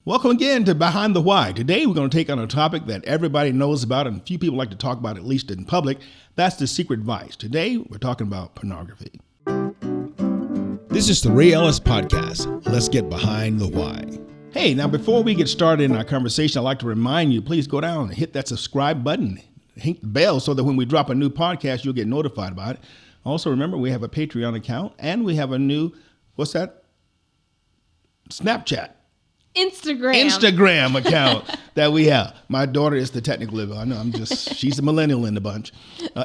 Welcome again to Behind the Why. Today we're going to take on a topic that everybody knows about and few people like to talk about, at least in public. That's the secret vice. Today we're talking about pornography. This is the Ray Ellis Podcast. Let's get behind the why. Hey, now before we get started in our conversation, I'd like to remind you, please go down and hit that subscribe button, hit the bell so that when we drop a new podcast, you'll get notified about it. Also, remember, we have a Patreon account and we have a new, what's that? Snapchat. Instagram account that we have. My daughter is the technical level. I know she's a millennial in the bunch.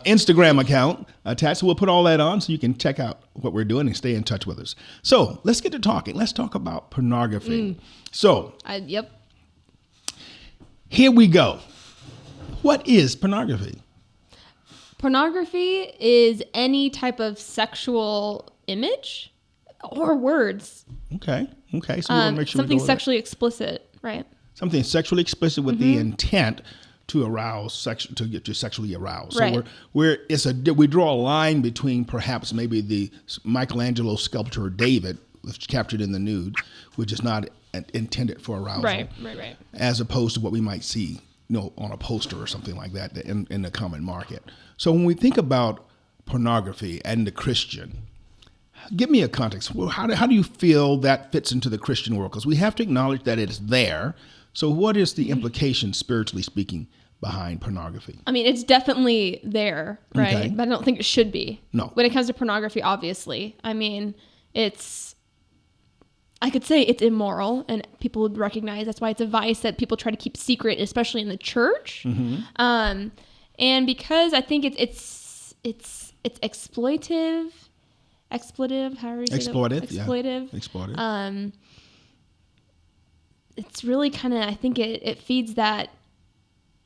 Instagram account attached. So we'll put all that on so you can check out what we're doing and stay in touch with us. So let's get to talking. Let's talk about pornography. Yep. Here we go. What is pornography? Pornography is any type of sexual image or words. Okay. So we want to make sure something sexually explicit, right? Something sexually explicit with the intent to arouse, to get you sexually aroused. Right. So we draw a line between perhaps maybe the Michelangelo sculpture David, which is captured in the nude, which is not intended for arousal, right, as opposed to what we might see, on a poster or something like that in the common market. So when we think about pornography and the Christian, give me a context. Well, how do you feel that fits into the Christian world? Because we have to acknowledge that it is there. So what is the implication, spiritually speaking, behind pornography? I mean, it's definitely there, right? Okay. But I don't think it should be. No. When it comes to pornography, obviously. I mean, I could say it's immoral, and people would recognize that's why it's a vice that people try to keep secret, especially in the church. And because I think it's exploitive. Expletive, however you say that? Exploitive. It's really kind of, I think it feeds that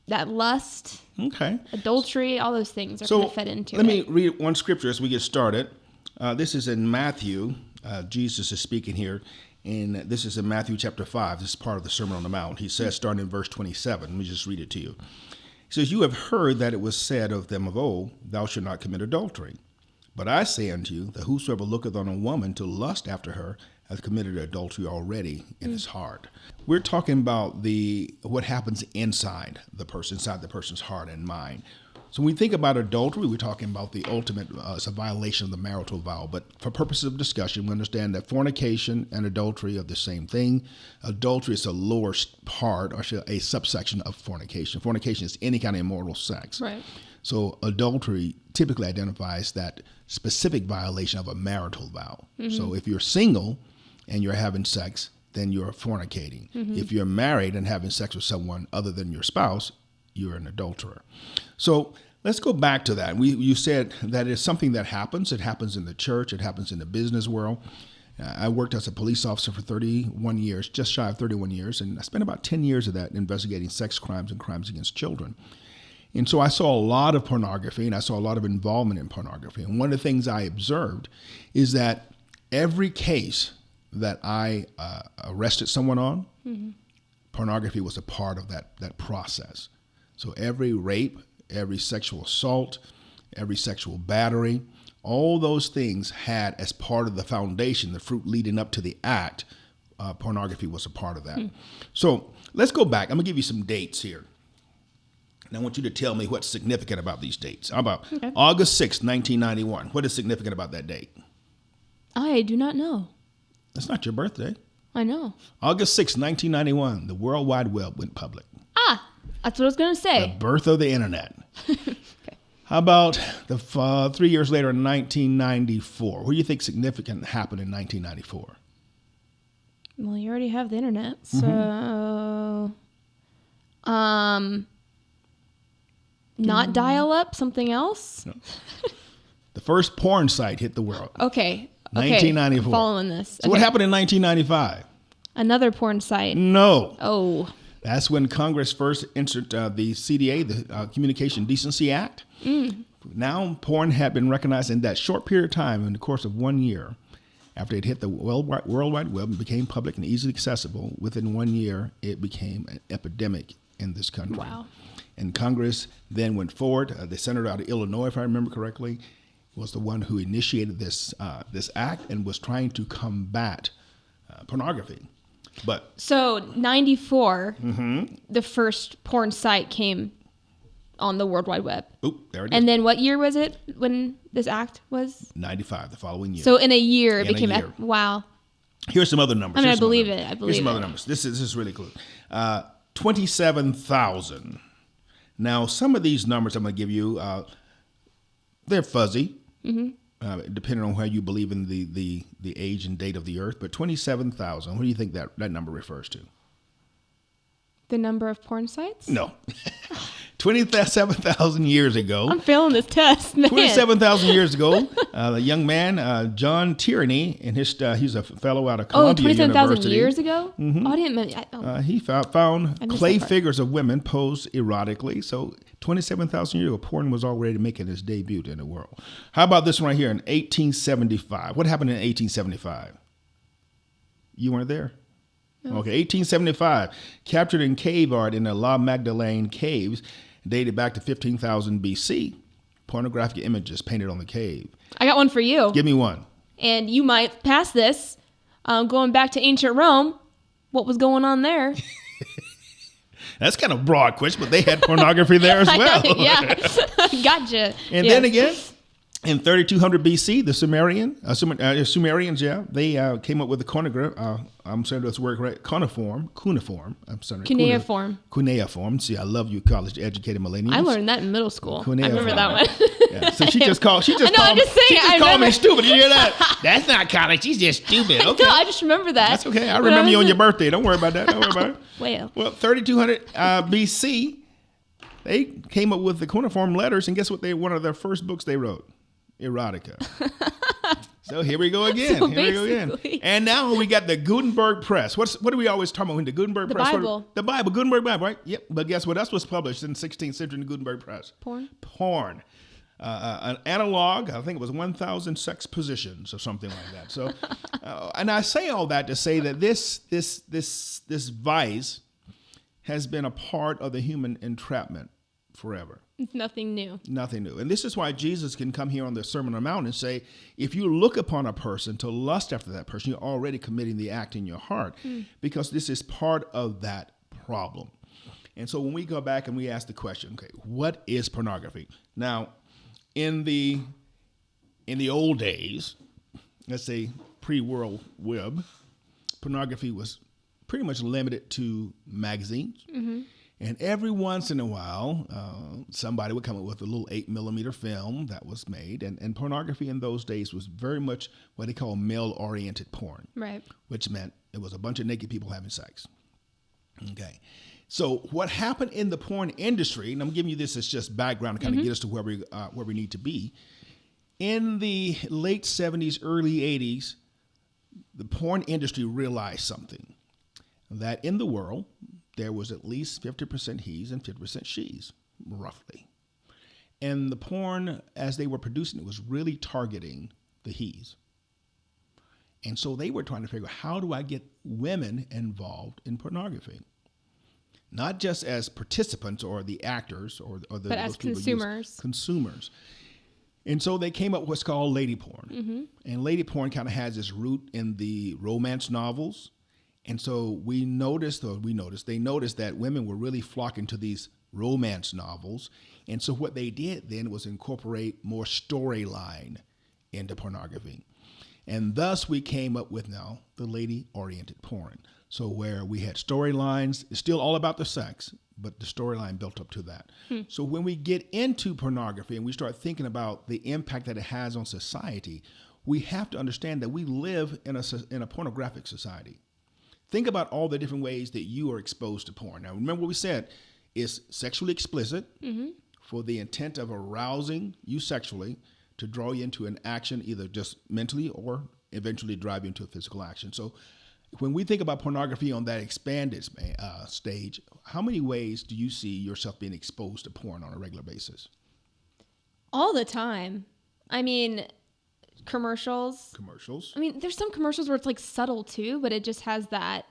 lust, adultery, all those things are kind of fed into it. Let me read one scripture as we get started. This is in Matthew. Jesus is speaking here, and this is in Matthew chapter 5. This is part of the Sermon on the Mount. He says, starting in verse 27, let me just read it to you. He says, "You have heard that it was said of them of old, thou shalt not commit adultery. But I say unto you, that whosoever looketh on a woman to lust after her hath committed adultery already in his heart." We're talking about what happens inside the person's heart and mind. So when we think about adultery, we're talking about the ultimate, it's a violation of the marital vow. But for purposes of discussion, we understand that fornication and adultery are the same thing. Adultery is a lower part, or a subsection of fornication. Fornication is any kind of immoral sex. Right. So adultery typically identifies that specific violation of a marital vow. So if you're single and you're having sex, then you're fornicating. If you're married and having sex with someone other than your spouse, you're an adulterer. So let's go back to that. You said that it's something that happens. It happens in the church. It happens in the business world. I worked as a police officer for 31 years, just shy of 31 years, and I spent about 10 years of that investigating sex crimes and crimes against children. And so I saw a lot of pornography, and I saw a lot of involvement in pornography. And one of the things I observed is that every case that I arrested someone on, pornography was a part of that process. So every rape, every sexual assault, every sexual battery, all those things had as part of the foundation, the fruit leading up to the act, pornography was a part of that. So let's go back. I'm going to give you some dates here. And I want you to tell me what's significant about these dates. How about August 6, 1991? What is significant about that date? I do not know. That's not your birthday. I know. August 6, 1991, the World Wide Web went public. That's what I was going to say. The birth of the internet. How about 3 years later in 1994? What do you think significant happened in 1994? Well, you already have the internet, so... Not dial-up, something else? No. The first porn site hit the world. Okay. 1994. I'm following this. So what happened in 1995? Another porn site. No. Oh. That's when Congress first entered the CDA, the Communication Decency Act. Now, porn had been recognized in that short period of time, in the course of 1 year, after it hit the World Wide Web and became public and easily accessible. Within 1 year, it became an epidemic in this country. Wow. And Congress then went forward. The senator out of Illinois, if I remember correctly, was the one who initiated this act and was trying to combat pornography. But so 94, the first porn site came on the World Wide Web. Oop, there it is. And then what year was it when this act was? 95, the following year. So in a year, it In a became... year. Wow. Here's some other numbers. I mean, Here's I some believe other it. numbers. I believe Here's some it. other numbers. This is really cool. 27,000. Now, some of these numbers I'm going to give you, they're fuzzy, depending on how you believe in the age and date of the earth. But 27,000, what do you think that number refers to? The number of porn sites? No. 27,000 years ago. I'm failing this test, man. 27,000 years ago, a young man, John Tierney, and he's a fellow out of Columbia 27,000 University. years ago? Oh, I didn't... He found missed clay that part. figures of women posed erotically. So 27,000 years ago, porn was already making its debut in the world. How about this one right here in 1875? What happened in 1875? You weren't there? Okay, 1875, captured in cave art in the La Magdalene caves, dated back to 15,000 BC. Pornographic images painted on the cave. I got one for you. Give me one. And you might pass this. Going back to ancient Rome, what was going on there? That's kind of broad question, but they had pornography there as well. Yeah, gotcha. And then again, in 3200 BC, the Sumerians, they came up with the chronograph. I'm saying this word right. Cuneiform. I'm sorry. Cuneiform. See, I love you, college-educated millennials. I learned that in middle school. Cuneiform. I remember that one. Yeah. So she just called. I'm just saying. Called me stupid. You hear that? That's not college. She's just stupid. Okay. No, I just remember that. That's okay. I remember you on your birthday. Don't worry about that. Don't worry about it. Well, 3200 BC, they came up with the cuneiform letters, and guess what? One of their first books they wrote. Erotica. So here we go again. And now we got the Gutenberg Press. What do we always talk about when the Gutenberg Press? The Bible. Gutenberg Bible, right? Yep. But guess what? That's what's published in the 16th century in the Gutenberg Press. Porn. An analog, I think it was 1,000 sex positions or something like that. So, and I say all that to say that this vice has been a part of the human entrapment forever. It's nothing new. Nothing new. And this is why Jesus can come here on the Sermon on the Mount and say, if you look upon a person to lust after that person, you're already committing the act in your heart because this is part of that problem. And so when we go back and we ask the question, okay, what is pornography? Now, in the old days, let's say pre-World Web, pornography was pretty much limited to magazines. And every once in a while, somebody would come up with a little 8mm film that was made. And pornography in those days was very much what they call male-oriented porn. Right. Which meant it was a bunch of naked people having sex. Okay. So what happened in the porn industry, and I'm giving you this as just background to kind of get us to where we need to be. In the late 70s, early 80s, the porn industry realized something. That in the world, there was at least 50% he's and 50% she's, roughly. And the porn, as they were producing it, was really targeting the he's. And so they were trying to figure out, how do I get women involved in pornography? Not just as participants or the actors or the but as consumers. Consumers. And so they came up with what's called lady porn. And lady porn kind of has its root in the romance novels. And so they noticed that women were really flocking to these romance novels. And so what they did then was incorporate more storyline into pornography. And thus we came up with now the lady-oriented porn. So where we had storylines, it's still all about the sex, but the storyline built up to that. So when we get into pornography and we start thinking about the impact that it has on society, we have to understand that we live in a pornographic society. Think about all the different ways that you are exposed to porn. Now, remember what we said, it's sexually explicit for the intent of arousing you sexually to draw you into an action, either just mentally or eventually drive you into a physical action. So when we think about pornography on that expanded stage, how many ways do you see yourself being exposed to porn on a regular basis? All the time. I mean, commercials. I mean, there's some commercials where it's like subtle too, but it just has that.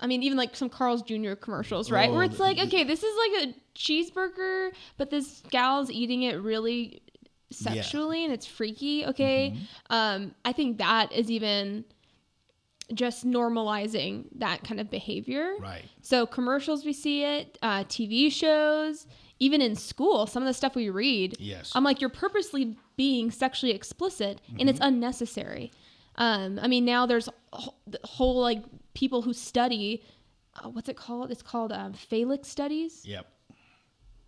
I mean, even like some Carl's Jr. commercials, right? Where it's like, okay, this is like a cheeseburger, but this gal's eating it really sexually and it's freaky. Okay. I think that is even just normalizing that kind of behavior. Right. So commercials, we see it, TV shows, even in school, some of the stuff we read. Yes. I'm like, you're purposely being sexually explicit, and it's unnecessary. I mean, now there's whole like people who study, what's it called? It's called phallic studies. Yep.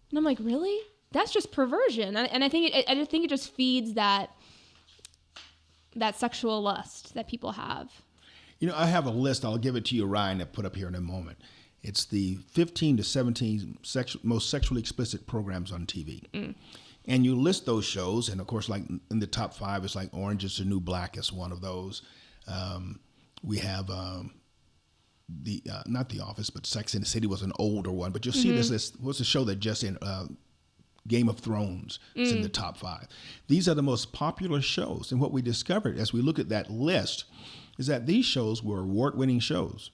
And I'm like, really? That's just perversion. And I think it just feeds that sexual lust that people have. You know, I have a list. I'll give it to you, Ryan, to put up here in a moment. It's the 15 to 17 most sexually explicit programs on TV. And you list those shows, and of course, like in the top 5, it's like Orange is the New Black is one of those. We have not The Office, but Sex and the City was an older one. But you'll see this list. What's the show that just in Game of Thrones is in the top 5? These are the most popular shows. And what we discovered as we look at that list is that these shows were award-winning shows.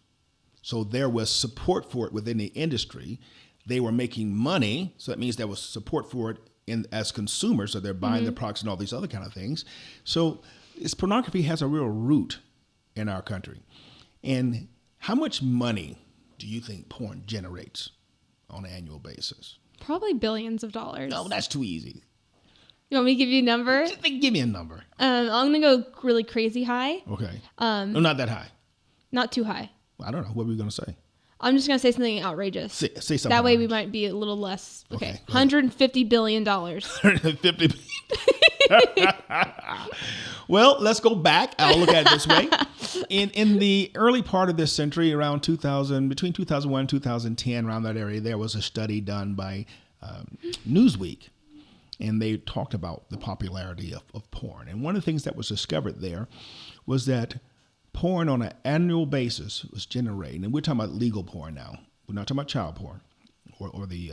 So there was support for it within the industry. They were making money, so that means there was support for it as consumers, so they're buying the products and all these other kind of things. So pornography has a real root in our country. And how much money do you think porn generates on an annual basis? Probably billions of dollars. No, that's too easy. You want me to give you a number? Just give me a number. I'm going to go really crazy high. Okay. No, not that high. Not too high. I don't know. What were we going to say? I'm just going to say something outrageous. Say something. That way outrageous. we might be a little less. Okay. Okay, $150 billion. 150. Well, let's go back. I'll look at it this way. In the early part of this century, around 2000, between 2001 and 2010, around that area, there was a study done by Newsweek. And they talked about the popularity of porn. And one of the things that was discovered there was that porn on an annual basis was generating, and we're talking about legal porn now. We're not talking about child porn or the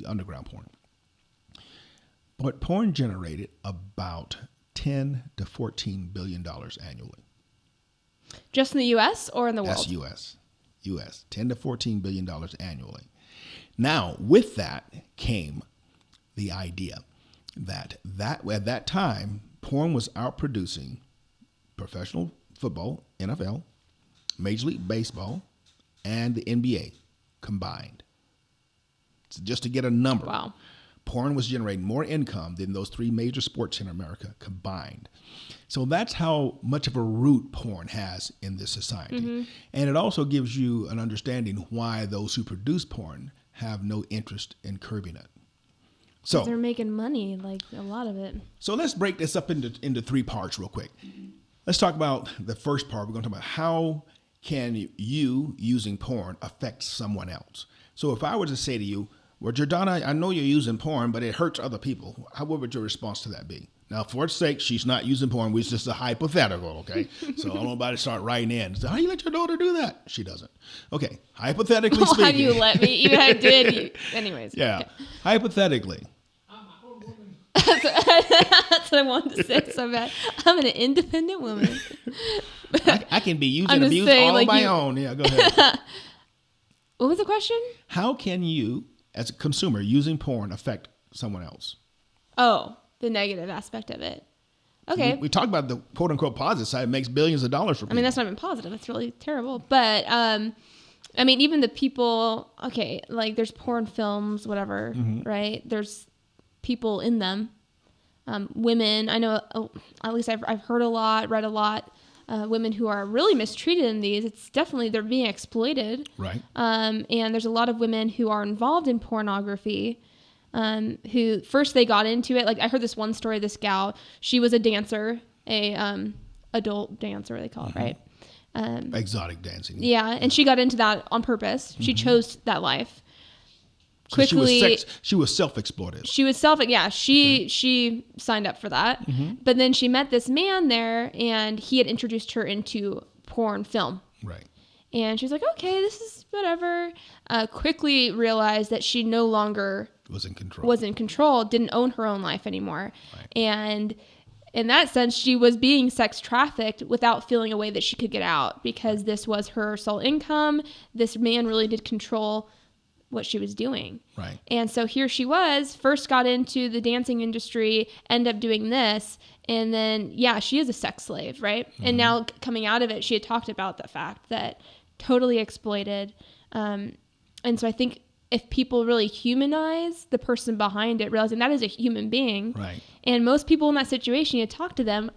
underground porn. But porn generated about $10 to $14 billion annually. Just in the U.S. or in the world? That's U.S. $10 to $14 billion annually. Now, with that came the idea that at that time, porn was outproducing professional football, NFL, Major League Baseball, and the NBA combined. So just to get a number, wow. Porn was generating more income than those 3 major sports in America combined. So that's how much of a root porn has in this society. And it also gives you an understanding why those who produce porn have no interest in curbing it. So they're making money, like a lot of it. So let's break this up into 3 parts real quick. Let's talk about the first part. We're going to talk about how can you using porn affect someone else. So if I were to say to you, well, Jordana, I know you're using porn, but it hurts other people. What would your response to that be? Now, for its sake, she's not using porn. It's just a hypothetical, okay? So I don't want anybody to start writing in. So, how do you let your daughter do that? She doesn't. Okay, hypothetically speaking. How do you let me? Even if I did. Anyways. Yeah, okay. Hypothetically. That's what I wanted to say so bad. I'm an independent woman. I can be used and abused all on my own. Yeah, go ahead. What was the question? How can you, as a consumer, using porn affect someone else? Oh, the negative aspect of it. Okay. We talked about the quote-unquote positive side. It makes billions of dollars for people. I mean, that's not even positive. That's really terrible. But, I mean, even the people, okay, like there's porn films, whatever, right? There's people in them. Women, I know, at least I've heard a lot, read a lot, women who are really mistreated in these. It's definitely, they're being exploited. Right. And there's a lot of women who are involved in pornography, who first they got into it. Like I heard this one story, this gal, she was a dancer, adult dancer, they call it, right? Exotic dancing. Yeah. And she got into that on purpose. She chose that life. So Quickly, she was self-exploited. She signed up for that. But then she met this man there, and he had introduced her into porn film. Right. And she was like, okay, this is whatever. Quickly realized that she no longer was in control, didn't own her own life anymore. Right. And in that sense, she was being sex trafficked without feeling a way that she could get out, because this was her sole income. This man really did control what she was doing. Right. And so here she was, first got into the dancing industry, ended up doing this, and then, yeah, she is a sex slave, right? Mm-hmm. And now coming out of it, she had talked about the fact that totally exploited. And so I think if people really humanize the person behind it, realizing that is a human being, right? And most people in that situation, you talk to them,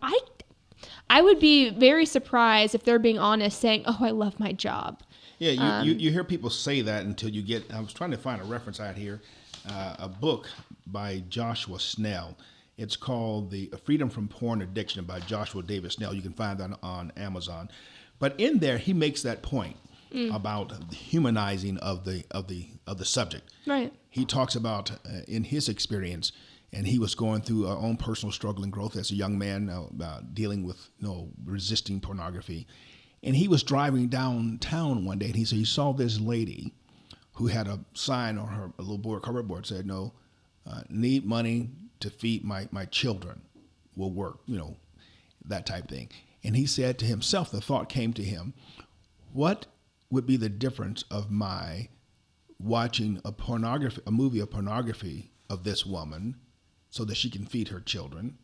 I would be very surprised if they're being honest, saying, "Oh, I love my job." Yeah, you hear people say that until you get. I was trying to find a reference out here, a book by Joshua Snell. It's called "The Freedom from Porn Addiction" by Joshua David Snell. You can find that on Amazon. But in there, he makes that point about the humanizing of the subject. Right. He talks about in his experience, and he was going through our own personal struggle and growth as a young man, dealing with resisting pornography. And he was driving downtown one day, and he said he saw this lady who had a sign on her, a little board, cardboard said, "No, need money to feed my children, will work," that type thing. And he said to himself, the thought came to him, what would be the difference of my watching a movie of pornography of this woman so that she can feed her children,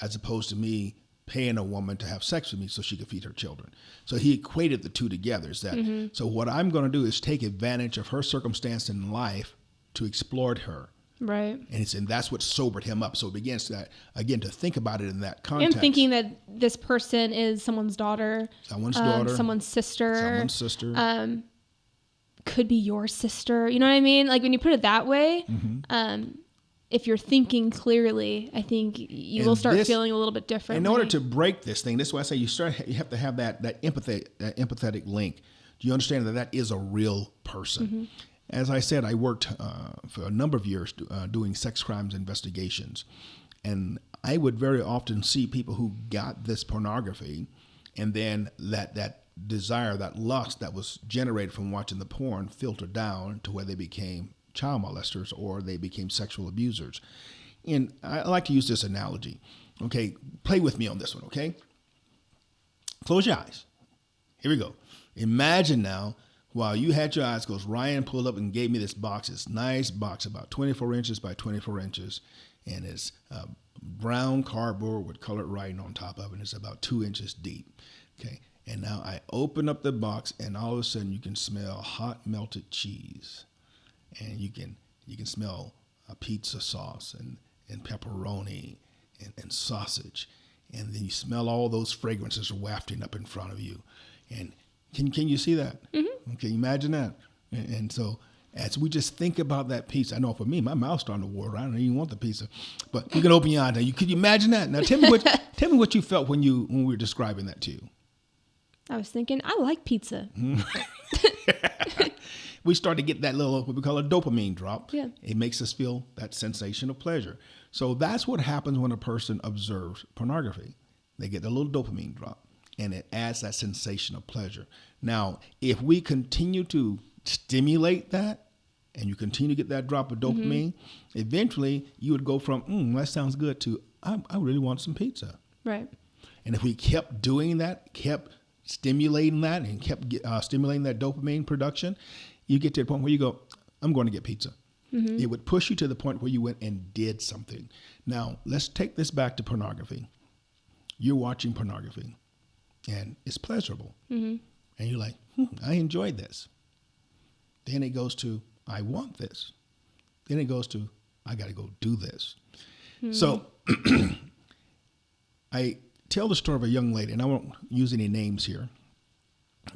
as opposed to me paying a woman to have sex with me so she could feed her children. So he equated the two together. Is that so what I'm going to do is take advantage of her circumstance in life to exploit her. Right. And that's what sobered him up. So it begins to think about it in that context. And thinking that this person is someone's daughter. Someone's daughter. Someone's sister. Someone's sister. Could be your sister. You know what I mean? Like when you put it that way, if you're thinking clearly, I think you will start feeling a little bit different. In order to break this thing, this is why I say you have to have that empathetic link. Do you understand that is a real person? Mm-hmm. As I said, I worked for a number of years doing sex crimes investigations, and I would very often see people who got this pornography, and then that desire, that lust that was generated from watching the porn filtered down to where they became child molesters or they became sexual abusers. And I like to use this analogy. Okay, play with me on this one, okay? Close your eyes. Here we go. Imagine now, while you had your eyes closed, Ryan pulled up and gave me this box, this nice box, about 24 inches by 24 inches, and it's brown cardboard with colored writing on top of it, and it's about 2 inches deep. Okay, and now I open up the box, and all of a sudden you can smell hot melted cheese, and you can smell a pizza sauce and pepperoni and sausage, and then you smell all those fragrances wafting up in front of you, and can you see that? Mm-hmm. Okay, imagine that. And so as we just think about that pizza, I know for me, my mouth's starting to water. I don't even want the pizza, but you can open your eyes. Now, could you imagine that? Now, tell me what you felt when we were describing that to you. I was thinking, I like pizza. We start to get that little, what we call a dopamine drop. Yeah. It makes us feel that sensation of pleasure. So that's what happens when a person observes pornography. They get a little dopamine drop, and it adds that sensation of pleasure. Now, if we continue to stimulate that, and you continue to get that drop of dopamine, eventually you would go from, that sounds good, to, I really want some pizza. Right. And if we kept doing that, kept stimulating that, and kept stimulating that dopamine production, you get to the point where you go, I'm going to get pizza. Mm-hmm. It would push you to the point where you went and did something. Now, let's take this back to pornography. You're watching pornography, and it's pleasurable. Mm-hmm. And you're like, I enjoyed this. Then it goes to, I want this. Then it goes to, I got to go do this. Mm-hmm. So I tell the story of a young lady, and I won't use any names here,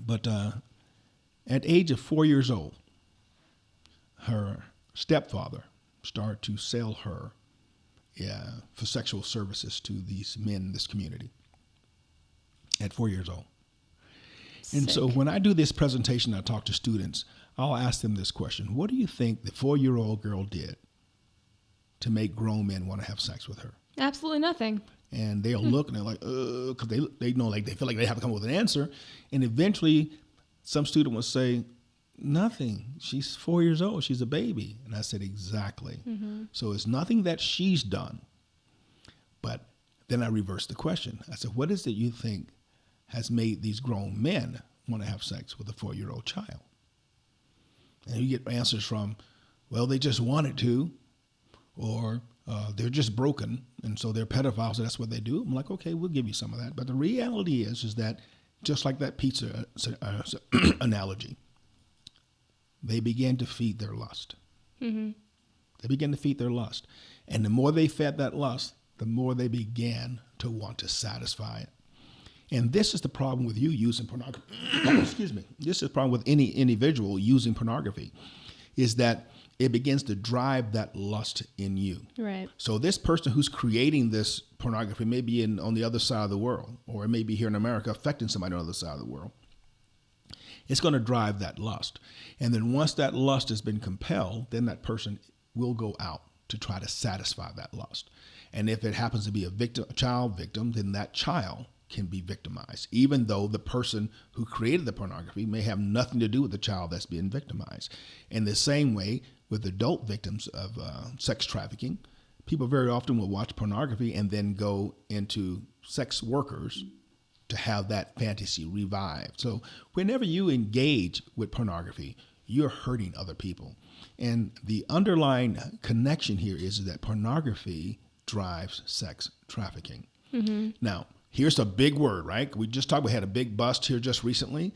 but at the age of 4 years old, her stepfather started to sell her for sexual services to these men in this community at 4 years old. Sick. And so when I do this presentation, I talk to students, I'll ask them this question. What do you think the 4-year-old girl did to make grown men want to have sex with her? Absolutely nothing. And they'll look and they're like, because they know, like, they feel like they have to come up with an answer. And eventually some student will say, nothing. She's 4 years old. She's a baby. And I said, exactly. Mm-hmm. So it's nothing that she's done. But then I reversed the question. I said, what is it you think has made these grown men want to have sex with a 4-year-old child? And And you get answers from, well, they just wanted to, or they're just broken, and so they're pedophiles, so that's what they do. I'm like, okay, we'll give you some of that. But the reality is that just like that pizza analogy, they began to feed their lust. Mm-hmm. They began to feed their lust. And the more they fed that lust, the more they began to want to satisfy it. And this is the problem with you using pornography. Excuse me. This is the problem with any individual using pornography, is that it begins to drive that lust in you. Right. So this person who's creating this pornography may be on the other side of the world, or it may be here in America affecting somebody on the other side of the world. It's going to drive that lust. And then once that lust has been compelled, then that person will go out to try to satisfy that lust. And if it happens to be a child victim, then that child can be victimized, even though the person who created the pornography may have nothing to do with the child that's being victimized. In the same way, with adult victims of sex trafficking, people very often will watch pornography and then go into sex workers to have that fantasy revived. So whenever you engage with pornography, you're hurting other people. And the underlying connection here is that pornography drives sex trafficking. Mm-hmm. Now, here's a big word, right? We had a big bust here just recently.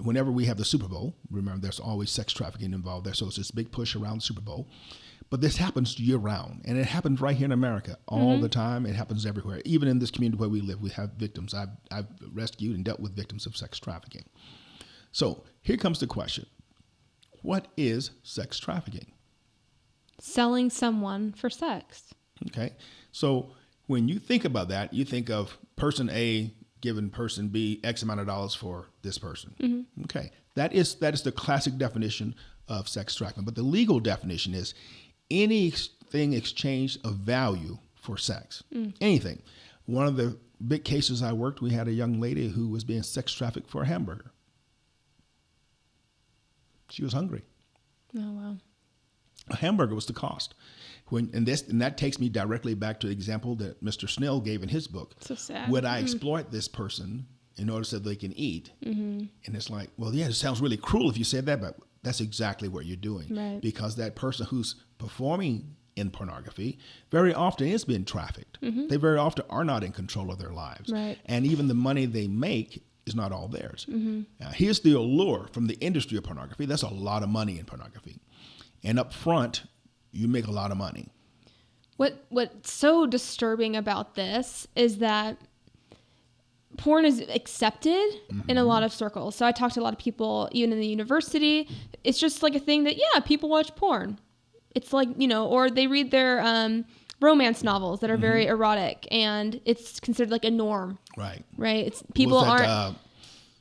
Whenever we have the Super Bowl, remember there's always sex trafficking involved there. So it's this big push around the Super Bowl. But this happens year round, and it happens right here in America all the time. It happens everywhere. Even in this community where we live, we have victims. I've rescued and dealt with victims of sex trafficking. So here comes the question. What is sex trafficking? Selling someone for sex. Okay. So when you think about that, you think of person A giving person B X amount of dollars for this person. Mm-hmm. Okay. That is the classic definition of sex trafficking. But the legal definition is anything exchanged of value for sex. Anything. One of the big cases I worked, we had a young lady who was being sex trafficked for a hamburger. She was hungry. Oh, wow. A hamburger was the cost. And that takes me directly back to the example that Mr. Snell gave in his book. So sad. Would I exploit this person in order so they can eat? Mm-hmm. And it's like, well, yeah, it sounds really cruel if you said that, but that's exactly what you're doing. Right. Because that person who's performing in pornography very often is being trafficked. Mm-hmm. They very often are not in control of their lives. Right. And even the money they make is not all theirs. Mm-hmm. Here's the allure from the industry of pornography. There's a lot of money in pornography. And up front, you make a lot of money. What's so disturbing about this is that porn is accepted in a lot of circles. So I talk to a lot of people, even in the university. It's just like a thing that, yeah, people watch porn. It's like, or they read their romance novels that are very erotic, and it's considered like a norm. Right. Right. It's people aren't.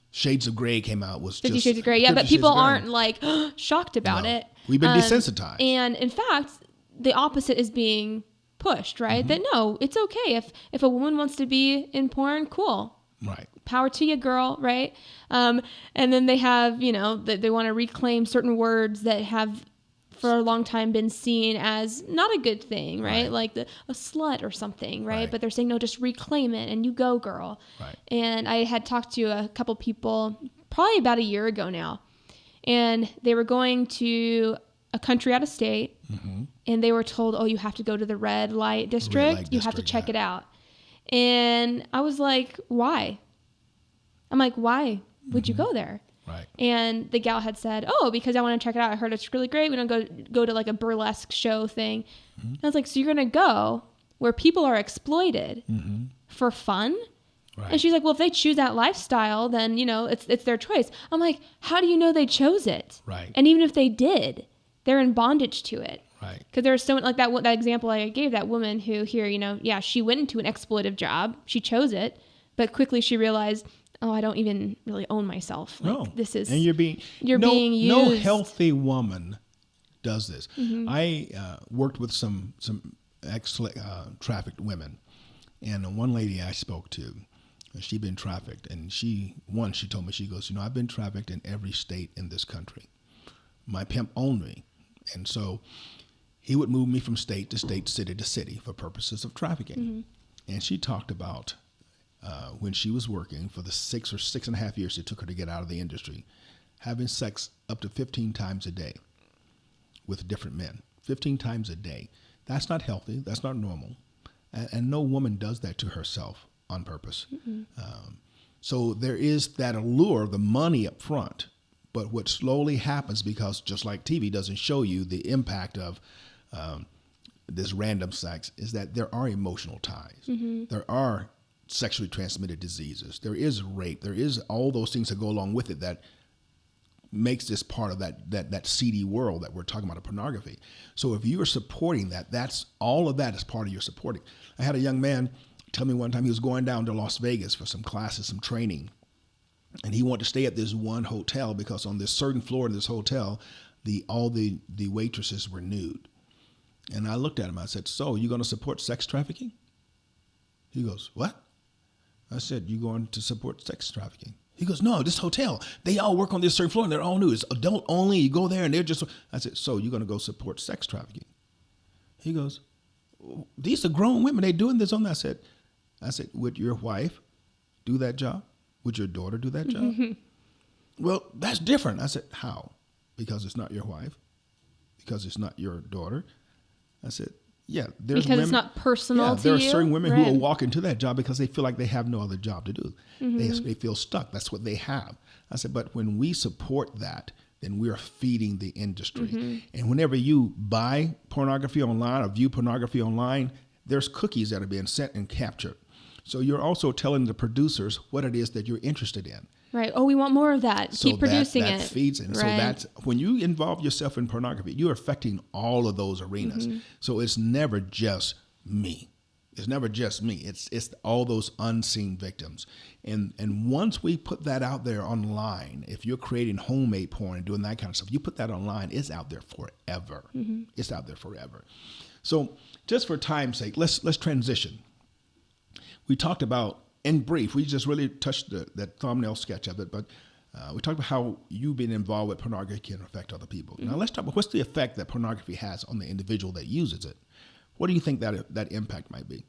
Shades of Grey came out, was 50 just Shades of Grey. Yeah, but people aren't like shocked about it. We've been desensitized. And in fact, the opposite is being pushed, right? That no, it's okay if a woman wants to be in porn, cool. Right. Power to you, girl, right? And then they have, that they want to reclaim certain words that have for a long time been seen as not a good thing, right? Like a slut or something, right? But they're saying, no, just reclaim it and you go, girl. Right. And I had talked to a couple people probably about a year ago now, and they were going to a country out of state, and they were told, oh, you have to go to the red light district. You have to check it out. And I was like, why? I'm like, why would you go there? Right. And the gal had said, oh, because I want to check it out. I heard it's really great. We don't go to like a burlesque show thing. And I was like, so you're going to go where people are exploited for fun? Right. And she's like, well, if they choose that lifestyle, then, it's their choice. I'm like, how do you know they chose it? Right. And even if they did, they're in bondage to it. Right. Because there's so like that example I gave, that woman who here, she went into an exploitive job. She chose it, but quickly she realized, oh, I don't even really own myself. Like, no. This is... And you're being used. No healthy woman does this. I worked with some trafficked women. And one lady I spoke to, she'd been trafficked. And she told me, she goes, I've been trafficked in every state in this country. My pimp owned me. And so he would move me from state to state, city to city for purposes of trafficking. And she talked about when she was working for the 6 or 6.5 years it took her to get out of the industry, having sex up to 15 times a day with different men. 15 times a day. That's not healthy. That's not normal. And no woman does that to herself on purpose. So there is that allure of the money up front. But what slowly happens, because just like TV doesn't show you the impact of this random sex, is that there are emotional ties. There are sexually transmitted diseases. There is rape. There is all those things that go along with it that makes this part of that seedy world that we're talking about, of pornography. So if you are supporting that, that's all of that is part of your supporting. I had a young man tell me one time he was going down to Las Vegas for some classes, some training, and he wanted to stay at this one hotel because on this certain floor of this hotel, all the waitresses were nude. And I looked at him. I said, "So, you going to support sex trafficking?" He goes, "What?" I said, "You going to support sex trafficking?" He goes, "No, this hotel, they all work on this certain floor and they're all nude. It's adult only. You go there and they're just..." I said, "So, you're going to go support sex trafficking?" He goes, "These are grown women. They're doing this on that." I said, "Would your wife do that job? Would your daughter do that job?" "Well, that's different." I said, "How?" "Because it's not your wife. Because it's not your daughter." I said, "Yeah, there's because women, it's not personal to you. There are certain women right. who will walk into that job because they feel like they have no other job to do. They feel stuck. That's what they have." I said, "But when we support that, then we're feeding the industry. And whenever you buy pornography online or view pornography online, there's cookies that are being sent and captured. So you're also telling the producers what it is that you're interested in. Right. Oh, we want more of that. So Keep producing that it. feeds in. Right. So that's when you involve yourself in pornography, you're affecting all of those arenas. So it's never just me. It's never just me. It's all those unseen victims. And once we put that out there online, if you're creating homemade porn and doing that kind of stuff, you put that online, it's out there forever. It's out there forever. So just for time's sake, let's transition. We talked about, in brief, we just really touched that thumbnail sketch of it, but we talked about how you being involved with pornography can affect other people. Now let's talk about what's the effect that pornography has on the individual that uses it. What do you think that impact might be?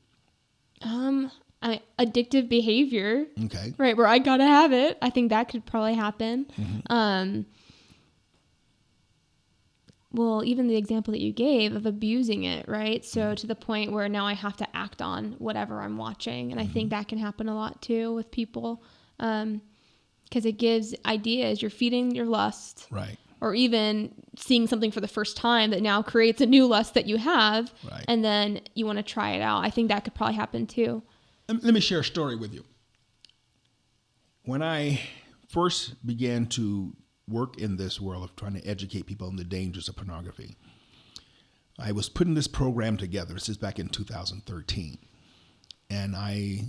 Addictive behavior. Okay. Right, where I gotta have it. I think that could probably happen. Well, even the example that you gave of abusing it, right? So to the point where now I have to act on whatever I'm watching. And I think that can happen a lot too with people. Because it gives ideas. You're feeding your lust. Right. Or even seeing something for the first time that now creates a new lust that you have. Right. And then you want to try it out. I think that could probably happen too. Let me share a story with you. When I first began to work in this world of trying to educate people on the dangers of pornography, I was putting this program together. This is back in 2013. And I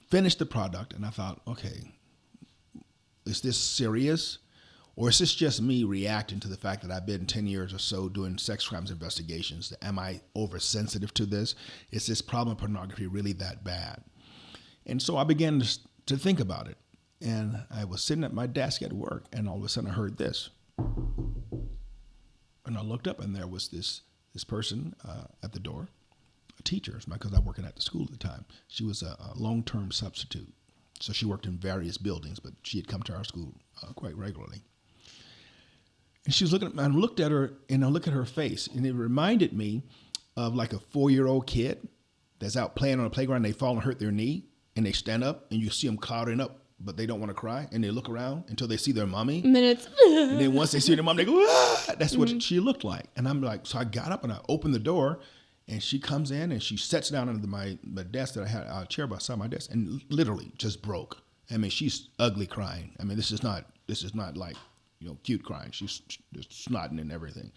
finished the product and I thought, okay, is this serious? Or is this just me reacting to the fact that I've been 10 years or so doing sex crimes investigations? Am I oversensitive to this? Is this problem of pornography really that bad? And so I began to think about it. And I was sitting at my desk at work, and all of a sudden I heard this. And I looked up, and there was this person at the door, a teacher, because I was working at the school at the time. She was a long-term substitute. So she worked in various buildings, but she had come to our school quite regularly. And she was looking at me, and I looked at her, and I looked at her face, and it reminded me of like a 4-year-old kid that's out playing on a playground, and they fall and hurt their knee, and they stand up, and you see them clouding up, but they don't want to cry, and they look around until they see their mommy. And then and then once they see their mom, they go, "Ah!" That's what she looked like. And I'm like, so I got up and I opened the door, and she comes in and she sits down under my desk that I had a chair beside my desk, and literally just broke. I mean, she's ugly crying. I mean, this is not like, cute crying. She's just snotting and everything.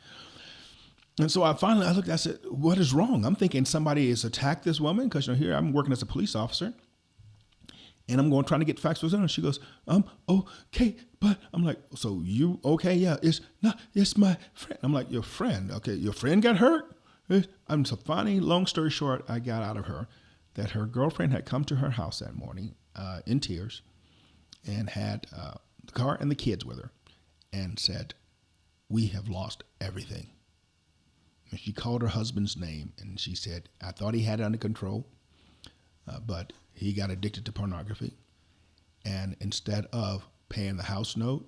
And so I looked, I said, what is wrong? I'm thinking somebody has attacked this woman because here I'm working as a police officer. And I'm trying to get facts with her. And she goes, okay, but I'm like, so you okay? Yeah, it's my friend. I'm like, your friend? Okay, your friend got hurt? I'm so funny. Long story short, I got out of her that her girlfriend had come to her house that morning in tears and had the car and the kids with her and said, we have lost everything. And she called her husband's name and she said, I thought he had it under control, but he got addicted to pornography, and instead of paying the house note,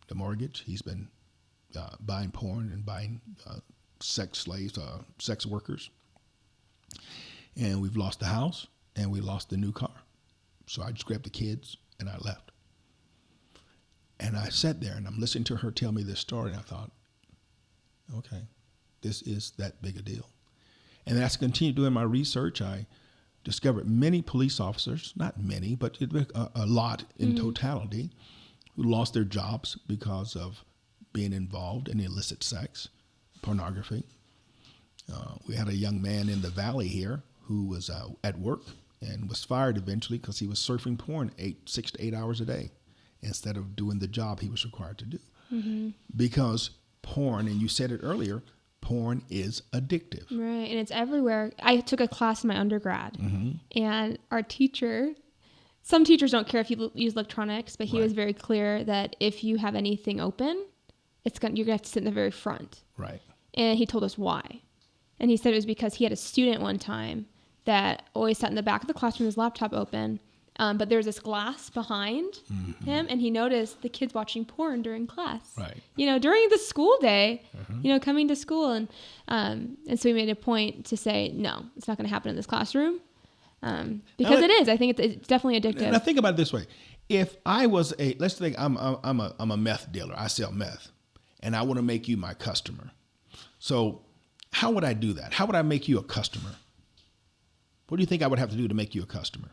the mortgage. He's been buying porn and buying sex slaves, sex workers. And we've lost the house and we lost the new car. So I just grabbed the kids and I left. And I sat there and I'm listening to her tell me this story. And I thought, okay, this is that big a deal. And as I continued doing my research, I discovered many police officers, not many, but a lot in totality, who lost their jobs because of being involved in illicit sex, pornography. We had a young man in the valley here who was at work and was fired eventually because he was surfing porn 6 to 8 hours a day instead of doing the job he was required to do. Because porn, and you said it earlier, porn is addictive. Right, and it's everywhere. I took a class in my undergrad, and our teacher, some teachers don't care if you use electronics, but he was very clear that if you have anything open, you're going to have to sit in the very front. Right. And he told us why. And he said it was because he had a student one time that always sat in the back of the classroom with his laptop open, but there was this glass behind him, and he noticed the kids watching porn during class. Right. During the school day, coming to school, and so he made a point to say, no, it's not going to happen in this classroom, because it is. I think it's definitely addictive. Now think about it this way: if I was let's think I'm a meth dealer. I sell meth, and I want to make you my customer. So how would I do that? How would I make you a customer? What do you think I would have to do to make you a customer?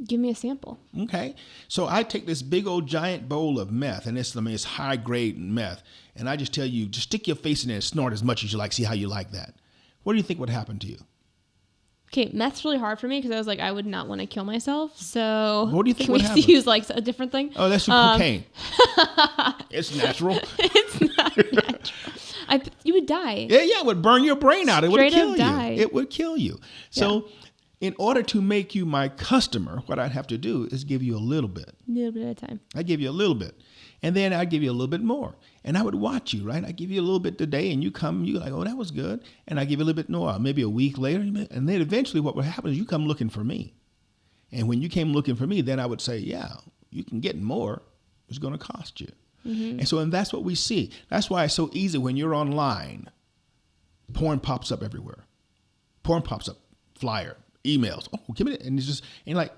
Give me a sample. Okay. So I take this big old giant bowl of meth, and it's high grade meth, and I just tell you, just stick your face in there and snort as much as you like, see how you like that. What do you think would happen to you? Okay, meth's really hard for me because I was like, I would not want to kill myself. So what do you think can would we happen? use like a different thing? Oh, that's cocaine. It's natural. It's not natural. You would die. Yeah, it would burn your brain out. It would kill you. Die. It would kill you. So in order to make you my customer, what I'd have to do is give you a little bit. A little bit at a time. I give you a little bit. And then I give you a little bit more. And I would watch you, right? I give you a little bit today, and you come, you like, oh, that was good. And I give you a little bit more, maybe a week later. And then eventually what would happen is you come looking for me. And when you came looking for me, then I would say, yeah, you can get more. It's going to cost you. And that's what we see. That's why it's so easy when you're online. Porn pops up everywhere. Porn pops up, flyer, emails. Oh, give me it. And it's just, and like,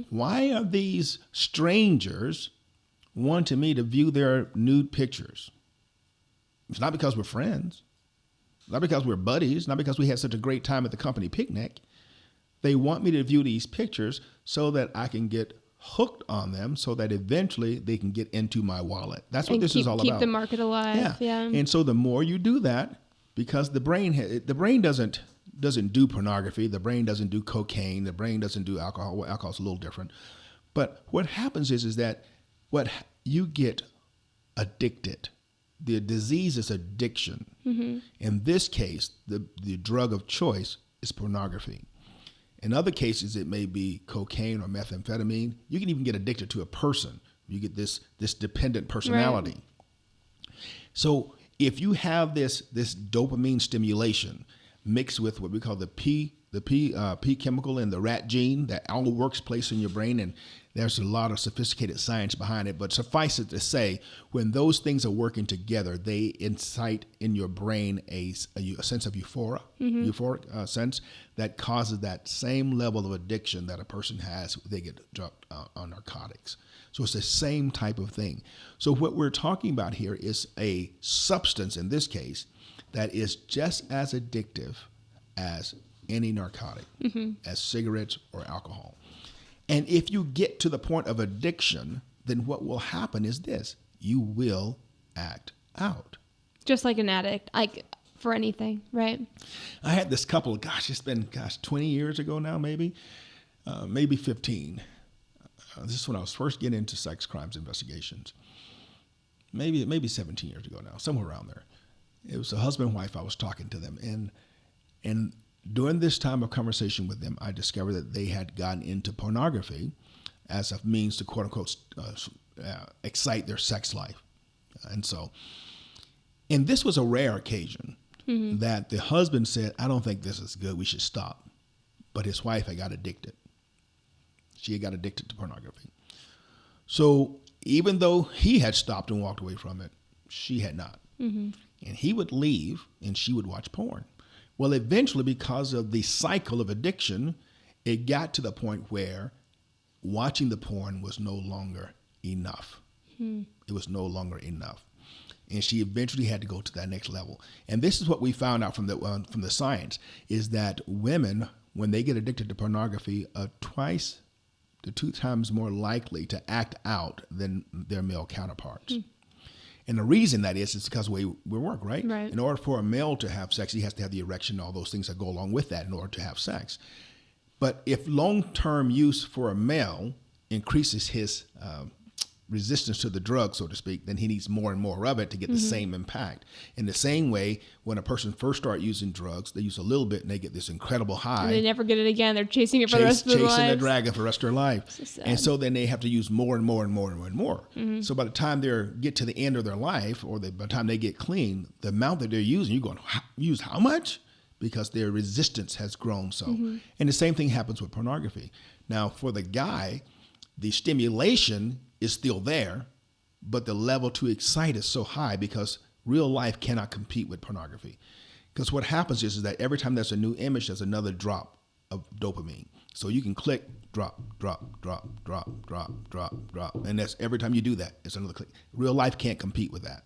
why are these strangers wanting me to view their nude pictures? It's not because we're friends. Not because we're buddies. Not because we had such a great time at the company picnic. They want me to view these pictures so that I can get hooked on them, so that eventually they can get into my wallet. That's what this is all about. Keep the market alive. Yeah. And so the more you do that, because the brain doesn't do pornography, the brain doesn't do cocaine, the brain doesn't do alcohol. Well, alcohol's a little different. But what happens is that what you get addicted. The disease is addiction. In this case, the drug of choice is pornography. In other cases, it may be cocaine or methamphetamine. You can even get addicted to a person. You get this dependent personality. Right. So if you have this dopamine stimulation mixed with what we call the P chemical and the rat gene that all works place in your brain, and there's a lot of sophisticated science behind it, but suffice it to say, when those things are working together, they incite in your brain a sense of euphoric sense that causes that same level of addiction that a person has when they get drugged on narcotics. So it's the same type of thing. So what we're talking about here is a substance, in this case, that is just as addictive as any narcotic, as cigarettes or alcohol. And if you get to the point of addiction, then what will happen is this: you will act out. Just like an addict, like for anything, right? I had this couple, it's been 20 years ago now, maybe 15. This is when I was first getting into sex crimes investigations. Maybe 17 years ago now, somewhere around there. It was a husband and wife. I was talking to them, and during this time of conversation with them, I discovered that they had gotten into pornography as a means to, quote unquote, excite their sex life. And this was a rare occasion that the husband said, I don't think this is good, we should stop. But his wife had got addicted. She had got addicted to pornography. So even though he had stopped and walked away from it, She had not. And he would leave and she would watch porn. Well, eventually, because of the cycle of addiction, it got to the point where watching the porn was no longer enough. It was no longer enough. And she eventually had to go to that next level. And this is what we found out from the science, is that women, when they get addicted to pornography, are 2 to 2 times more likely to act out than their male counterparts. And the reason that is because we work, right? In order for a male to have sex, he has to have the erection, all those things that go along with that in order to have sex. But if long-term use for a male increases his resistance to the drug, so to speak, then he needs more and more of it to get the same impact. In the same way, when a person first starts using drugs, they use a little bit and they get this incredible high. And they never get it again. They're chasing it for the rest of their lives. Chasing the dragon for the rest of their life. So and so then they have to use more and more and more and more. So by the time they get to the end of their life, or by the time they get clean, the amount that they're using, you're going, use how much? Because their resistance has grown so. And the same thing happens with pornography. Now, for the guy, the stimulation is still there, but the level to excite is so high because real life cannot compete with pornography. Because what happens is that every time there's a new image, there's another drop of dopamine. So you can click, drop, drop, drop, drop, drop, drop, drop. And that's every time you do that, it's another click. Real life can't compete with that.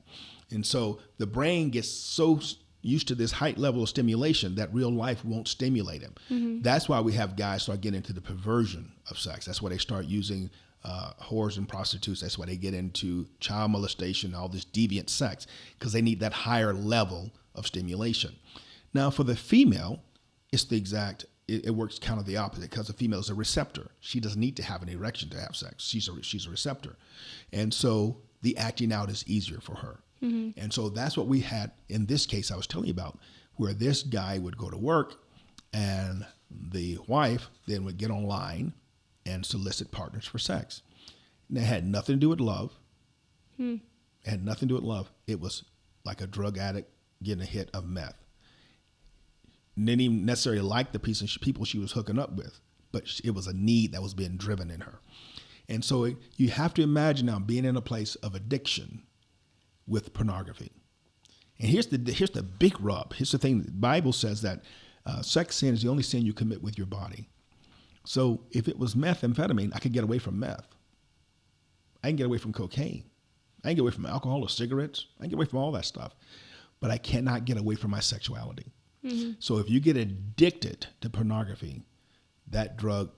And so the brain gets so used to this height level of stimulation that real life won't stimulate him. That's why we have guys start getting into the perversion of sex. That's why they start using whores and prostitutes. That's why they get into child molestation, all this deviant sex, because they need that higher level of stimulation. Now, for the female, it's the exact, it works kind of the opposite, because the female is a receptor. She doesn't need to have an erection to have sex. She's a receptor. And so the acting out is easier for her. And so that's what we had in this case I was telling you about, where this guy would go to work and the wife then would get online and solicit partners for sex. And it had nothing to do with love. It had nothing to do with love. It was like a drug addict getting a hit of meth. Didn't even necessarily like the people she was hooking up with, but it was a need that was being driven in her. And so you have to imagine now being in a place of addiction with pornography. And here's the big rub. Here's the thing. The Bible says that sex sin is the only sin you commit with your body. So if it was methamphetamine, I could get away from meth. I can get away from cocaine. I can get away from alcohol or cigarettes. I can get away from all that stuff. But I cannot get away from my sexuality. So if you get addicted to pornography, that drug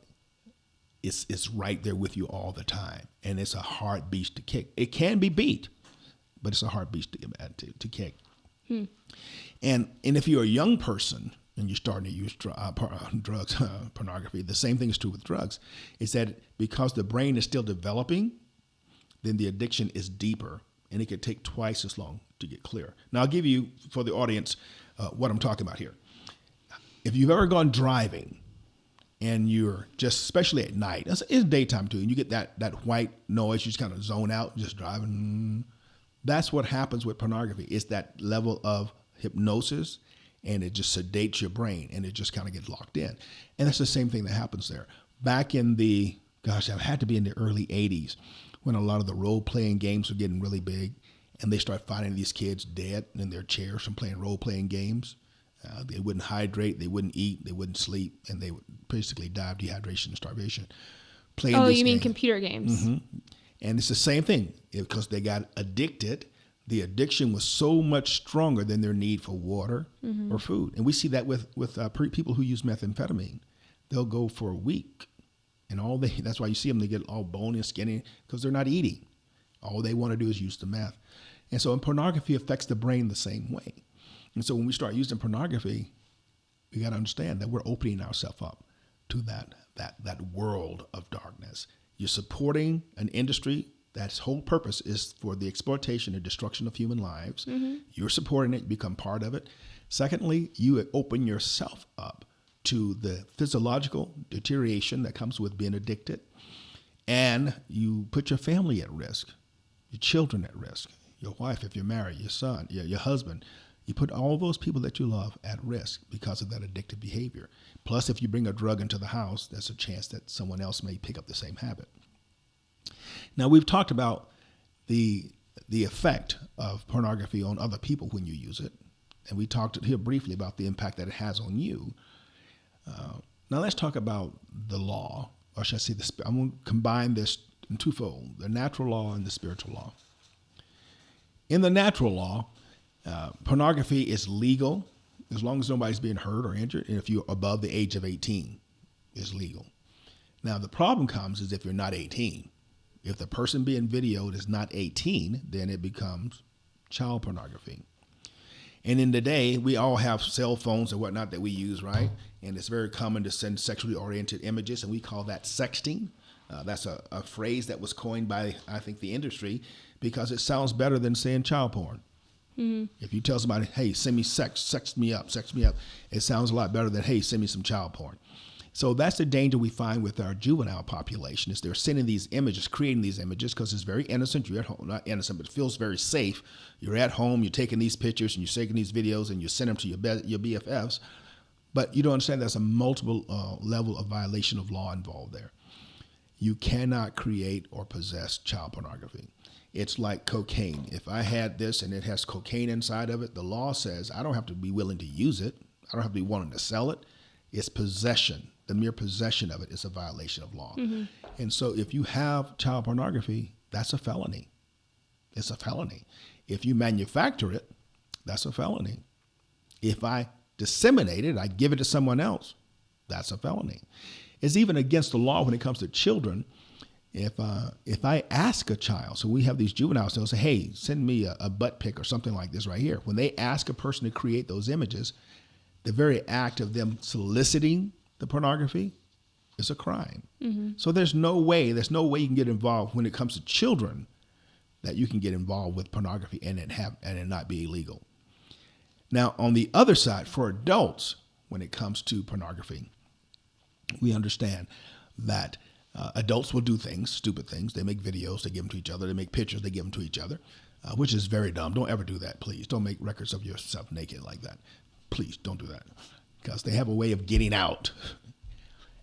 is right there with you all the time. And it's a hard beast to kick. It can be beat, but it's a hard beast to kick. And if you're a young person and you're starting to use drugs, pornography, the same thing is true with drugs, is that because the brain is still developing, then the addiction is deeper and it could take twice as long to get clear. Now, I'll give you, for the audience, what I'm talking about here. If you've ever gone driving and you're just, especially at night, it's daytime too, and you get that white noise, you just kind of zone out, just driving. That's what happens with pornography. It's that level of hypnosis, and it just sedates your brain, and it just kind of gets locked in. And that's the same thing that happens there. Back in it had to be in the early 80s, when a lot of the role-playing games were getting really big, and they start finding these kids dead in their chairs from playing role-playing games. They wouldn't hydrate, they wouldn't eat, they wouldn't sleep, and they would basically die of dehydration and starvation. You mean computer games? And it's the same thing, because they got addicted. The addiction was so much stronger than their need for water or food. And we see that with people who use methamphetamine. They'll go for a week, and that's why you see them, they get all bony and skinny, because they're not eating. All they want to do is use the meth. And so pornography affects the brain the same way. And so when we start using pornography, we got to understand that we're opening ourselves up to that world of darkness. You're supporting an industry that's whole purpose is for the exploitation and destruction of human lives. You're supporting it, you become part of it. Secondly, you open yourself up to the physiological deterioration that comes with being addicted. And you put your family at risk, your children at risk, your wife if you're married, your son, your husband. You put all those people that you love at risk because of that addictive behavior. Plus, if you bring a drug into the house, there's a chance that someone else may pick up the same habit. Now, we've talked about the the effect of pornography on other people when you use it. And we talked here briefly about the impact that it has on you. Now let's talk about the law, or should I say I'm going to combine this in twofold, the natural law and the spiritual law. In the natural law, pornography is legal as long as nobody's being hurt or injured, and if you're above the age of 18, it's legal. Now the problem comes is if you're not 18. If the person being videoed is not 18, then it becomes child pornography. And in the day, we all have cell phones and whatnot that we use, right? And it's very common to send sexually oriented images, and we call that sexting. That's a phrase that was coined by, I think, the industry because it sounds better than saying child porn. Mm-hmm. If you tell somebody, hey, send me sex me up, it sounds a lot better than, hey, send me some child porn. So that's the danger we find with our juvenile population is they're sending these images, creating these images because it's very innocent. You're at home, not innocent, but it feels very safe. You're at home, you're taking these pictures and you're taking these videos and you send them to your BFFs. But you don't understand there's a multiple level of violation of law involved there. You cannot create or possess child pornography. It's like cocaine. If I had this and it has cocaine inside of it, the law says I don't have to be willing to use it. I don't have to be wanting to sell it. It's possession. The mere possession of it is a violation of law. Mm-hmm. And so if you have child pornography, that's a felony. It's a felony. If you manufacture it, that's a felony. If I disseminate it, I give it to someone else, that's a felony. It's even against the law when it comes to children. If I ask a child, so we have these juveniles, they'll say, hey, send me a butt pic or something like this right here. When they ask a person to create those images, the very act of them soliciting the pornography is a crime. Mm-hmm. So there's no way you can get involved when it comes to children that you can get involved with pornography and it not be illegal. Now, on the other side, for adults, when it comes to pornography, we understand that adults will do things, stupid things. They make videos, they give them to each other. They make pictures, they give them to each other, which is very dumb. Don't ever do that, please. Don't make records of yourself naked like that. Please don't do that because they have a way of getting out.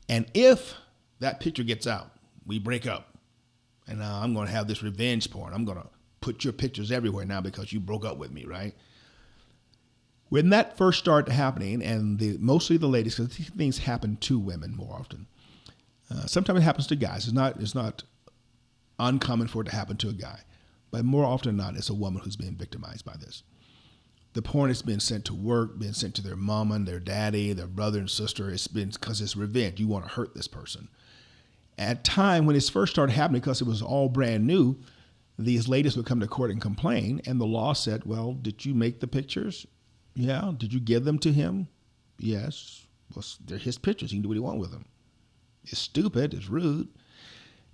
And if that picture gets out, we break up. And now I'm going to have this revenge porn. I'm going to put your pictures everywhere now because you broke up with me, right? When that first started happening, and mostly the ladies, because these things happen to women more often. Sometimes it happens to guys. It's not uncommon for it to happen to a guy. But more often than not, it's a woman who's being victimized by this. The porn is being sent to work, being sent to their mama and their daddy, their brother and sister. It's been because it's revenge. You want to hurt this person. At time when it first started happening, because it was all brand new, these ladies would come to court and complain, and the law said, well, did you make the pictures? Yeah. Did you give them to him? Yes. Well, they're his pictures. He can do what he wants with them. It's stupid. It's rude.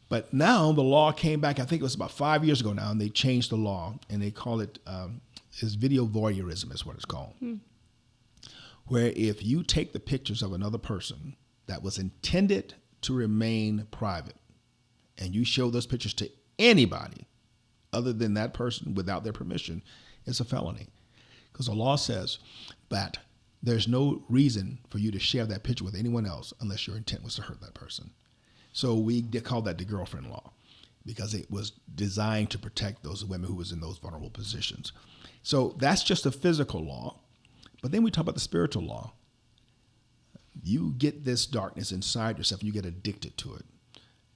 But now the law came back, I think it was about 5 years ago now, and they changed the law, and they call it is video voyeurism is what it's called. Where if you take the pictures of another person that was intended to remain private and you show those pictures to anybody other than that person without their permission, it's a felony. Because the law says that there's no reason for you to share that picture with anyone else unless your intent was to hurt that person. So we call that the girlfriend law because it was designed to protect those women who was in those vulnerable positions. So that's just a physical law. But then we talk about the spiritual law. You get this darkness inside yourself and you get addicted to it.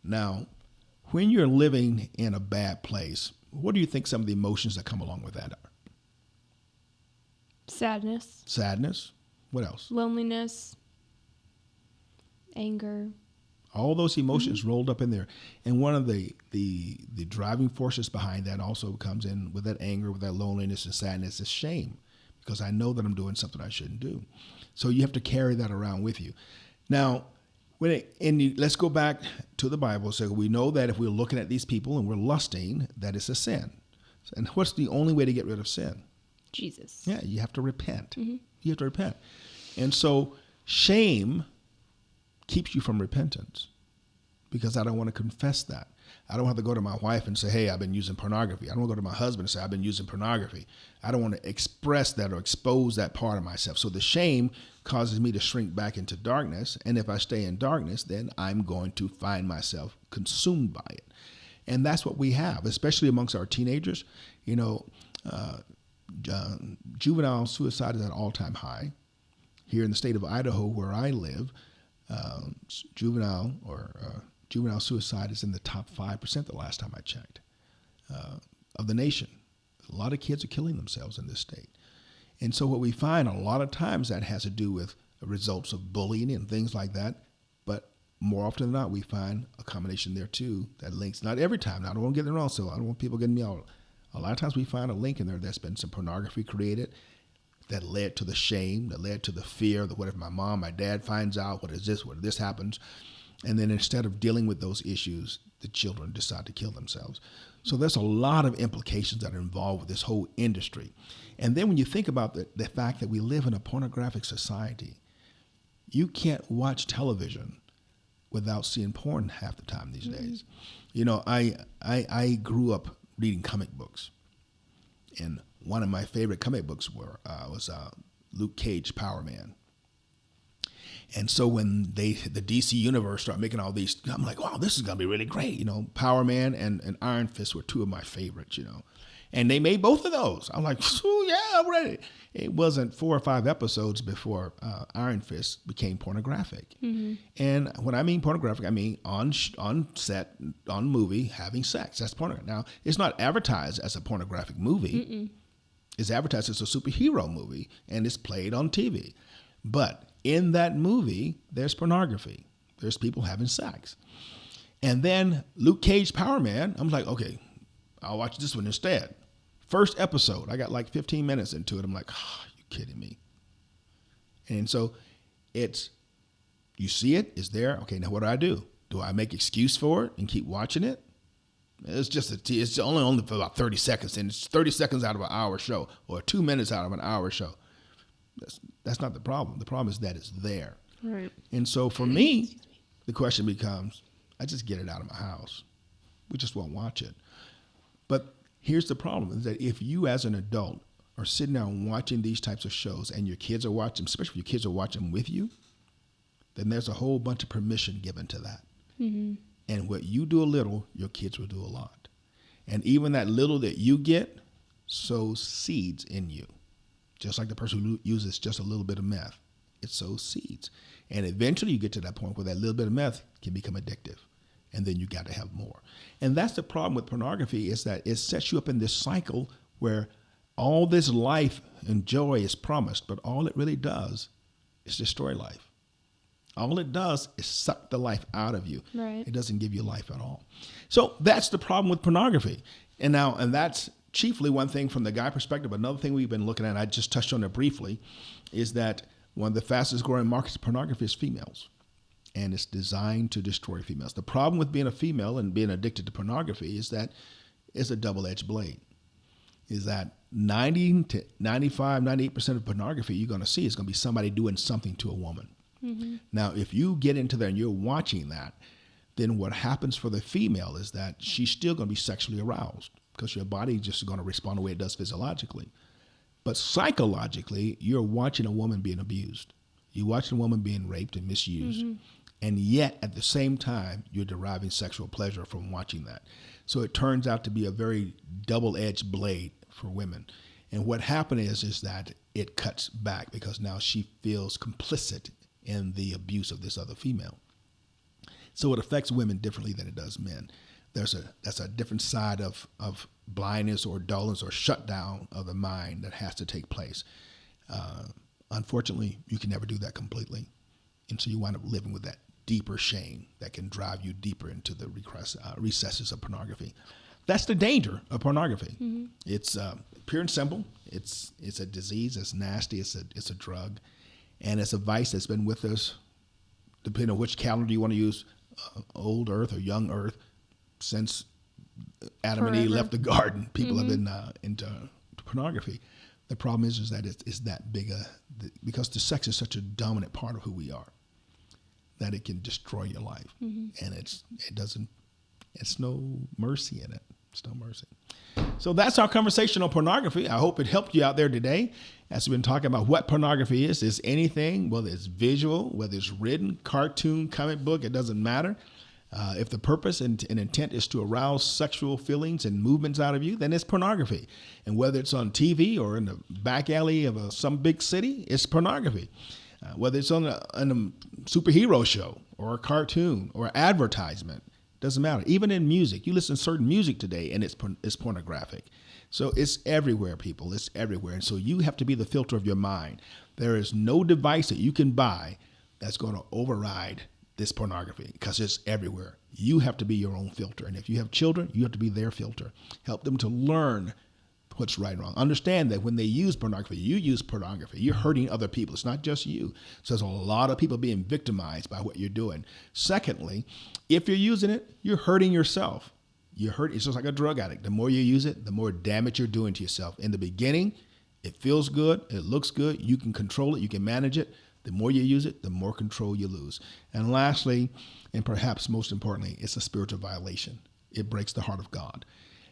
Now, when you're living in a bad place, what do you think some of the emotions that come along with that are? Sadness. Sadness. What else? Loneliness. Anger. All those emotions rolled up in there. And one of the driving forces behind that also comes in with that anger, with that loneliness and sadness is shame, because I know that I'm doing something I shouldn't do. So you have to carry that around with you. Now, let's go back to the Bible. So we know that if we're looking at these people and we're lusting, that it's a sin. And what's the only way to get rid of sin? Jesus. Yeah, you have to repent. Mm-hmm. You have to repent. And so shame keeps you from repentance because I don't want to confess that. I don't have to go to my wife and say, hey, I've been using pornography. I don't want to go to my husband and say, I've been using pornography. I don't want to express that or expose that part of myself. So the shame causes me to shrink back into darkness. And if I stay in darkness, then I'm going to find myself consumed by it. And that's what we have, especially amongst our teenagers, Juvenile suicide is at an all-time high. Here in the state of Idaho, where I live, juvenile suicide is in the top 5% the last time I checked of the nation. A lot of kids are killing themselves in this state. And so what we find a lot of times that has to do with the results of bullying and things like that. But more often than not, we find a combination there too that links, not every time. Now, I don't want to get it wrong, so I don't want people getting me out. A lot of times we find a link in there that's been some pornography created that led to the shame, that led to the fear that what if my dad finds out, what if this happens? And then instead of dealing with those issues, the children decide to kill themselves. So there's a lot of implications that are involved with this whole industry. And then when you think about the fact that we live in a pornographic society, you can't watch television without seeing porn half the time these days. I grew up reading comic books. And one of my favorite comic books was Luke Cage, Power Man. And so when the DC Universe started making all these, I'm like, wow, this is going to be really great. Power Man and Iron Fist were two of my favorites, And they made both of those. I'm like, oh, yeah, I'm ready. It wasn't 4 or 5 episodes before Iron Fist became pornographic. Mm-hmm. And when I mean pornographic, I mean on set, on movie, having sex. That's pornographic. Now, it's not advertised as a pornographic movie. Mm-mm. It's advertised as a superhero movie, and it's played on TV. But in that movie, there's pornography. There's people having sex. And then Luke Cage, Power Man, I'm like, okay, I'll watch this one instead. First episode, I got like 15 minutes into it. I'm like, you kidding me? And so you see it, it's there. Okay, now what do? Do I make excuse for it and keep watching it? It's only for about 30 seconds, and it's 30 seconds out of an hour show, or 2 minutes out of an hour show. That's not the problem. The problem is that it's there. Right. And so for me, the question becomes, I just get it out of my house. We just won't watch it. But here's the problem, is that if you as an adult are sitting down watching these types of shows and your kids are watching, especially if your kids are watching with you, then there's a whole bunch of permission given to that. Mm-hmm. And what you do a little, your kids will do a lot. And even that little that you get sows seeds in you. Just like the person who uses just a little bit of meth, it sows seeds. And eventually you get to that point where that little bit of meth can become addictive. And then you got to have more. And that's the problem with pornography, is that it sets you up in this cycle where all this life and joy is promised, but all it really does is destroy life. All it does is suck the life out of you. Right. It doesn't give you life at all. So that's the problem with pornography. And that's chiefly one thing from the guy perspective. Another thing we've been looking at, I just touched on it briefly, is that one of the fastest growing markets of pornography is females. And it's designed to destroy females. The problem with being a female and being addicted to pornography is that it's a double-edged blade. Is that 90 to 95, 98% of pornography you're going to see is going to be somebody doing something to a woman. Mm-hmm. Now, if you get into there and you're watching that, then what happens for the female is that she's still going to be sexually aroused because your body just is going to respond the way it does physiologically. But psychologically, you're watching a woman being abused. You're watching a woman being raped and misused. Mm-hmm. And yet, at the same time, you're deriving sexual pleasure from watching that. So it turns out to be a very double-edged blade for women. And what happened is that it cuts back because now she feels complicit in the abuse of this other female. So it affects women differently than it does men. That's a different side of blindness or dullness or shutdown of the mind that has to take place. Unfortunately, you can never do that completely. And so you wind up living with that deeper shame that can drive you deeper into the recesses of pornography. That's the danger of pornography. Mm-hmm. It's pure and simple. It's a disease. It's nasty. It's a drug. And it's a vice that's been with us, depending on which calendar you want to use, old Earth or young Earth, since Adam and Eve left the garden. People have been into pornography. The problem is that it's that big because the sex is such a dominant part of who we are, that it can destroy your life. Mm-hmm. And it's no mercy in it. It's no mercy. So that's our conversation on pornography. I hope it helped you out there today as we've been talking about what pornography is. It's anything, whether it's visual, whether it's written, cartoon, comic book, it doesn't matter. If the purpose and intent is to arouse sexual feelings and movements out of you, then it's pornography. And whether it's on TV or in the back alley of some big city, it's pornography. Whether it's on a superhero show or a cartoon or advertisement, doesn't matter. Even in music, you listen to certain music today and it's pornographic. So it's everywhere, people. It's everywhere. And so you have to be the filter of your mind. There is no device that you can buy that's going to override this pornography because it's everywhere. You have to be your own filter. And if you have children, you have to be their filter. Help them to learn what's right and wrong. Understand that when they use pornography, you use pornography. You're hurting other people. It's not just you. So there's a lot of people being victimized by what you're doing. Secondly, if you're using it, you're hurting yourself. It's just like a drug addict. The more you use it, the more damage you're doing to yourself. In the beginning, it feels good. It looks good. You can control it. You can manage it. The more you use it, the more control you lose. And lastly, and perhaps most importantly, it's a spiritual violation. It breaks the heart of God.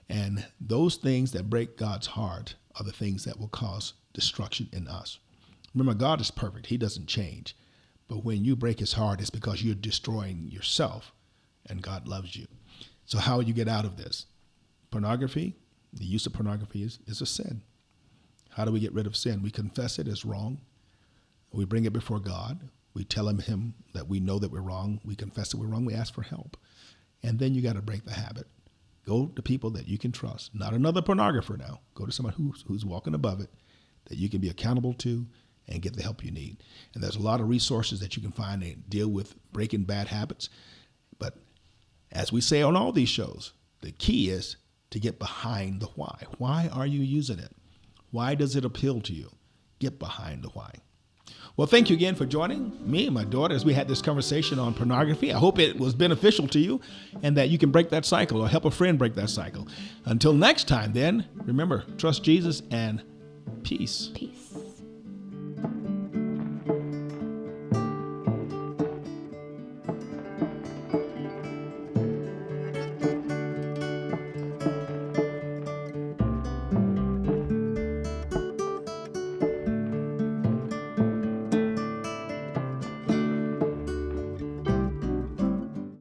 And those things that break God's heart are the things that will cause destruction in us. Remember, God is perfect. He doesn't change. But when you break his heart, it's because you're destroying yourself, and God loves you. So how do you get out of this? Pornography, the use of pornography is a sin. How do we get rid of sin? We confess it as wrong. We bring it before God. We tell him that we know that we're wrong. We confess that we're wrong. We ask for help. And then you got to break the habit. Go to people that you can trust. Not another pornographer now. Go to someone who's walking above it, that you can be accountable to and get the help you need. And there's a lot of resources that you can find that deal with breaking bad habits. But as we say on all these shows, the key is to get behind the why. Why are you using it? Why does it appeal to you? Get behind the why. Well, thank you again for joining me and my daughter as we had this conversation on pornography. I hope it was beneficial to you and that you can break that cycle or help a friend break that cycle. Until next time, then, remember, trust Jesus and peace. Peace.